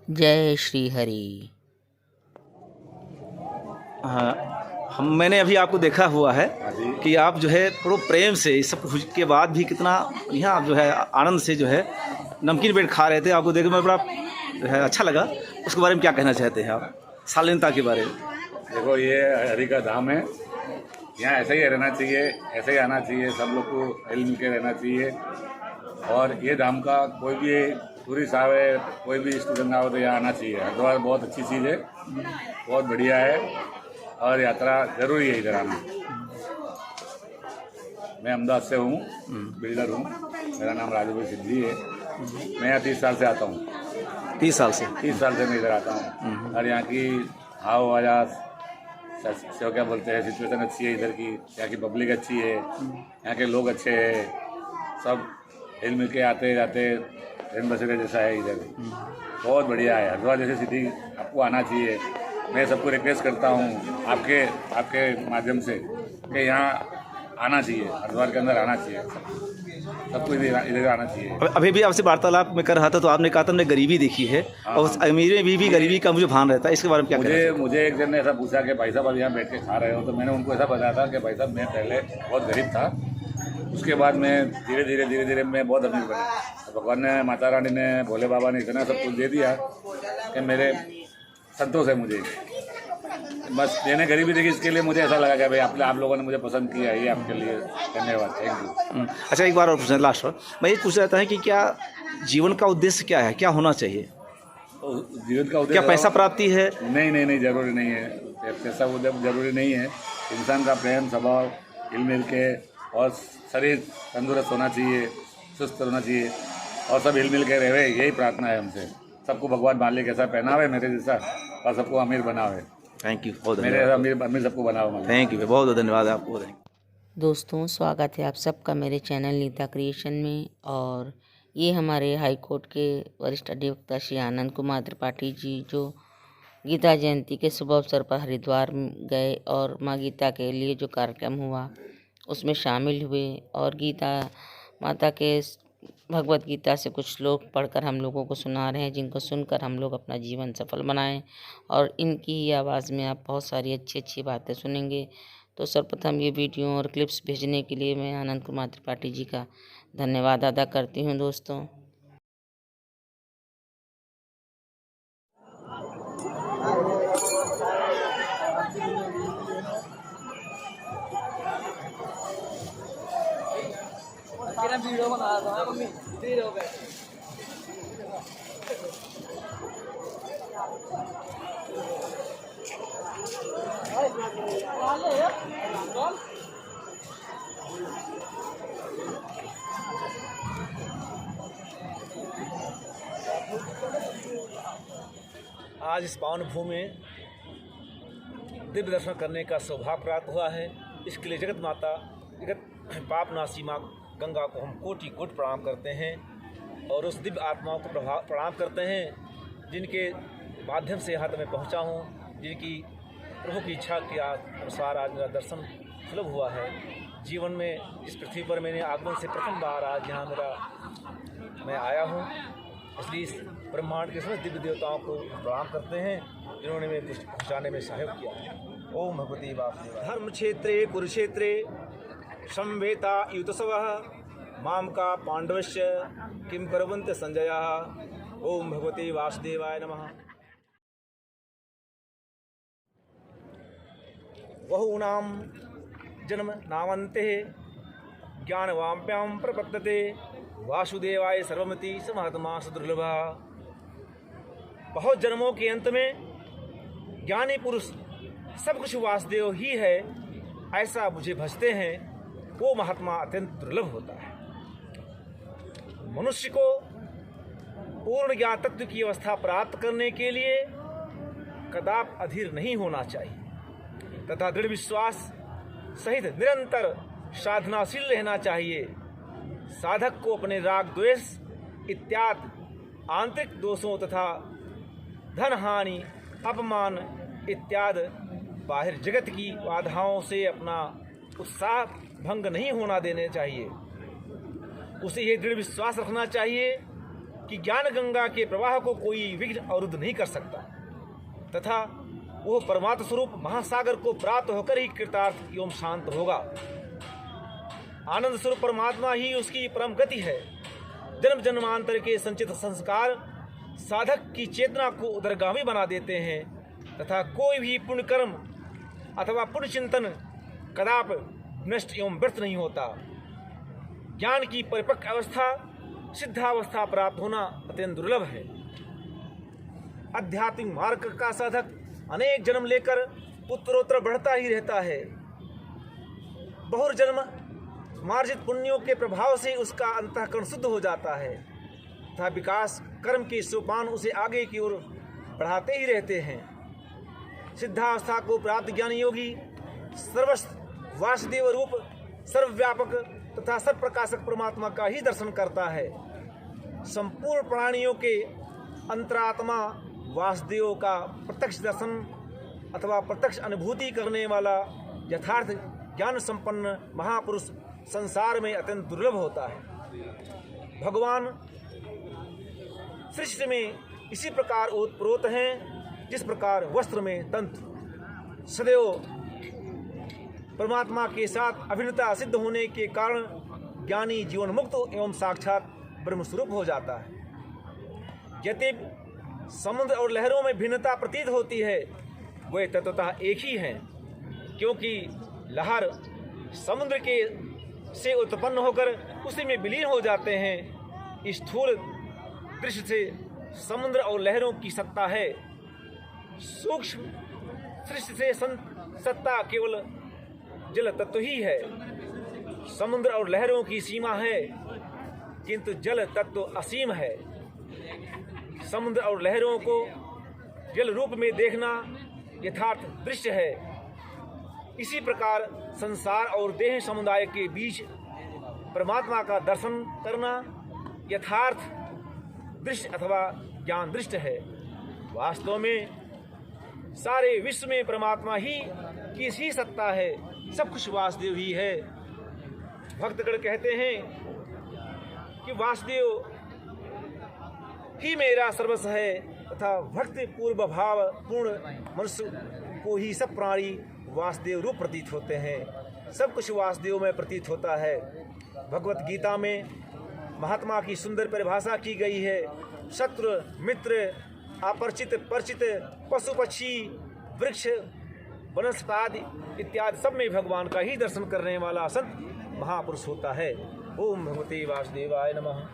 जय श्री हरि। हाँ, मैंने अभी आपको देखा हुआ है कि आप जो है थोड़ा प्रेम से इस सब कुछ के बाद भी कितना यहाँ आप जो है आनंद से जो है नमकीन ब्रेड खा रहे थे। आपको देख मैं बड़ा जो है अच्छा लगा। उसके बारे में क्या कहना चाहते हैं आप, शालीनता के बारे में? देखो, ये हरि का धाम है, यहाँ ऐसे ही रहना चाहिए, ऐसे ही आना चाहिए, सब लोग को हिल मिल के रहना चाहिए। और ये धाम का कोई भी टूरिस्ट आवे, कोई भी स्टूडेंट आवे तो यहाँ आना चाहिए। हरिद्वार बहुत अच्छी चीज़ है, बहुत बढ़िया है और यात्रा जरूरी है इधर आना। मैं अहमदाबाद से हूँ, बिल्डर हूँ, मेरा नाम राजू भाई सिद्धि है। मैं यहाँ 30 साल से आता हूँ। 30 साल से? 30 साल से मैं इधर आता हूँ और यहाँ की हवा से क्या बोलते हैं, सिचुएशन अच्छी है इधर की, यहाँ की पब्लिक अच्छी है, यहाँ के लोग अच्छे हैं, सब हिल मिल के आते जाते ट्रेन बसेरे जैसा है इधर। बहुत बढ़िया है हरिद्वार जैसी सिटी, आपको आना चाहिए। मैं सबको रिक्वेस्ट करता हूँ आपके माध्यम से कि यहाँ आना चाहिए, हरिद्वार के अंदर आना चाहिए, सबको इधर आना चाहिए। अभी भी आपसे वार्तालाप में कर रहा था तो आपने कहा था हमने गरीबी देखी है और उस अमीर में भी गरीबी का मुझे भान रहता है। इसके बारे में क्या मुझे एक जन ने ऐसा पूछा कि भाई साहब अब यहाँ बैठ के खा रहे हो, तो मैंने उनको ऐसा बताया था कि भाई साहब मैं पहले बहुत गरीब था, उसके बाद मैं धीरे धीरे मैं बहुत अमीर बना। तो भगवान ने, माता रानी ने, भोले बाबा ने इतना सब कुछ दे दिया कि मेरे संतोष है मुझे। बस मैंने गरीबी देखी, इसके लिए मुझे ऐसा लगा कि भाई आप लोगों ने मुझे पसंद किया, ये आपके लिए धन्यवाद, थैंक यू। अच्छा, एक बार और पूछना, लास्ट बार मैं ये पूछ रहा था कि क्या जीवन का उद्देश्य क्या है, क्या होना चाहिए? जीवन का उद्देश्य क्या पैसा प्राप्ति है? नहीं, जरूरी नहीं है, पैसा जरूरी नहीं है। इंसान का प्रेम स्वभाव, हिल मिल के, और शरीर तंदुरुस्त होना चाहिए, सुस्त होना चाहिए, और सब हिल मिल के रहे, यही प्रार्थना है हमसे। सबको भगवान मालिक ऐसा पहनावे मेरे जैसा, और सबको अमीर बनावे। थैंक यू, बहुत मेरे अमीर सबको बनावे। थैंक यू, बहुत बहुत धन्यवाद आपको। दोस्तों, स्वागत है आप सबका मेरे चैनल नीता क्रिएशन में। और ये हमारे हाई कोर्ट के वरिष्ठ अधिवक्ता श्री आनंद कुमार त्रिपाठी जी, जो गीता जयंती के शुभ अवसर पर हरिद्वार गए और माँ गीता के लिए जो कार्यक्रम हुआ उसमें शामिल हुए, और गीता माता के भगवत गीता से कुछ श्लोक पढ़कर हम लोगों को सुना रहे हैं, जिनको सुनकर हम लोग अपना जीवन सफल बनाएं। और इनकी ही आवाज़ में आप बहुत सारी अच्छी अच्छी बातें सुनेंगे। तो सर्वप्रथम ये वीडियो और क्लिप्स भेजने के लिए मैं आनंद कुमार त्रिपाठी जी का धन्यवाद अदा करती हूँ। दोस्तों, वीडियो बना रहा था मम्मी, देर हो गए। आज इस पावन भूमि में दिव्य दर्शन करने का सौभाग्य प्राप्त हुआ है। इसके लिए जगत माता, जगत पापनाशी माँ गंगा को हम कोटि कोटि प्रणाम करते हैं और उस दिव्य आत्माओं को प्रणाम करते हैं जिनके माध्यम से यहाँ तक मैं पहुँचा हूँ, जिनकी प्रभु की इच्छा के अनुसार आज मेरा दर्शन सुलभ हुआ है। जीवन में इस पृथ्वी पर मैंने आगमन से प्रथम बार आज यहाँ मैं आया हूँ, इसलिए इस ब्रह्मांड के समस्त दिव्य देवताओं को प्रणाम करते हैं जिन्होंने मेरे दृष्टि पहुँचाने में सहयोग किया है। ओम भगवती वासुदेवाय। धर्म क्षेत्रे कुरुक्षेत्रे संवेता युतसवः माम का पांडवस्य किम कुर्वन्ति संजयः। ओम भगवते वासुदेवाय नमः। बहूनां जन्म नामन्ते ज्ञानवाप्यां प्रपद्यते वासुदेवाय सर्वमिति स महात्मा सुदुर्लभः। बहुत जन्मों के अंत में ज्ञानी पुरुष सब कुछ वासुदेव ही है ऐसा मुझे भजते हैं, वो महात्मा अत्यंत दुर्लभ होता है। मनुष्य को पूर्ण ज्ञान तत्व की अवस्था प्राप्त करने के लिए कदाप अधीर नहीं होना चाहिए तथा दृढ़ विश्वास सहित निरंतर साधनाशील रहना चाहिए। साधक को अपने राग द्वेष इत्यादि आंतरिक दोषों तथा धन हानि, अपमान इत्यादि बाहर जगत की बाधाओं से अपना उत्साह भंग नहीं होना देने चाहिए। उसे ये दृढ़ विश्वास रखना चाहिए कि ज्ञान गंगा के प्रवाह को कोई विघ्न अवरुद्ध नहीं कर सकता तथा वो परमात्म स्वरूप महासागर को प्राप्त होकर ही कृतार्थ एवं शांत होगा। आनंद स्वरूप परमात्मा ही उसकी परम गति है। जन्म जन्मांतर के संचित संस्कार साधक की चेतना को उदरगामी बना देते हैं तथा कोई भी पुण्य कर्म अथवा पुण्य चिंतन कदाप नष्ट एवं व्यर्थ नहीं होता। ज्ञान की परिपक्व अवस्था सिद्धावस्था प्राप्त होना अत्यंत दुर्लभ है। आध्यात्मिक मार्ग का साधक अनेक जन्म लेकर उत्तरोत्तर बढ़ता ही रहता है। बहुजन्म मार्जित पुण्यों के प्रभाव से उसका अंतःकरण शुद्ध हो जाता है तथा विकास कर्म के सोपान उसे आगे की ओर बढ़ाते ही रहते हैं। सिद्धावस्था को प्राप्त ज्ञानी योगी सर्वस्व वासुदेव रूप सर्वव्यापक तथा सर्वप्रकाशक परमात्मा का ही दर्शन करता है। संपूर्ण प्राणियों के अंतरात्मा वासुदेव का प्रत्यक्ष दर्शन अथवा प्रत्यक्ष अनुभूति करने वाला यथार्थ ज्ञान संपन्न महापुरुष संसार में अत्यंत दुर्लभ होता है। भगवान सृष्टि में इसी प्रकार ओतप्रोत हैं जिस प्रकार वस्त्र में तंतु। सदैव परमात्मा के साथ अभिन्नता सिद्ध होने के कारण ज्ञानी जीवन मुक्त एवं साक्षात ब्रह्मस्वरूप हो जाता है। यद्यपि समुद्र और लहरों में भिन्नता प्रतीत होती है, वे तत्वतः एक ही हैं, क्योंकि लहर समुद्र के से उत्पन्न होकर उसी में विलीन हो जाते हैं। स्थूल दृश्य से समुद्र और लहरों की सत्ता है। सूक्ष्म दृष्टि से सत्ता केवल जल तत्व ही है। समुद्र और लहरों की सीमा है, किंतु जल तत्व असीम है। समुद्र और लहरों को जल रूप में देखना यथार्थ दृश्य है। इसी प्रकार संसार और देह समुदाय के बीच परमात्मा का दर्शन करना यथार्थ दृश्य अथवा ज्ञान दृष्टि है। वास्तव में सारे विश्व में परमात्मा ही की ही सत्ता है, सब कुछ वासुदेव ही है। भक्तगण कहते हैं कि वासुदेव ही मेरा सर्वस्व है तथा भक्ति पूर्व भाव पूर्ण मनुष्य को ही सब प्राणी वासुदेव रूप प्रतीत होते हैं। सब कुछ वासुदेव में प्रतीत होता है। भगवत गीता में महात्मा की सुंदर परिभाषा की गई है। शत्रु मित्र अपरिचित परिचित पशु पक्षी वृक्ष वनस्पति इत्यादि सब में भगवान का ही दर्शन करने वाला संत महापुरुष होता है। ओम भगवते वासुदेवाय नमः।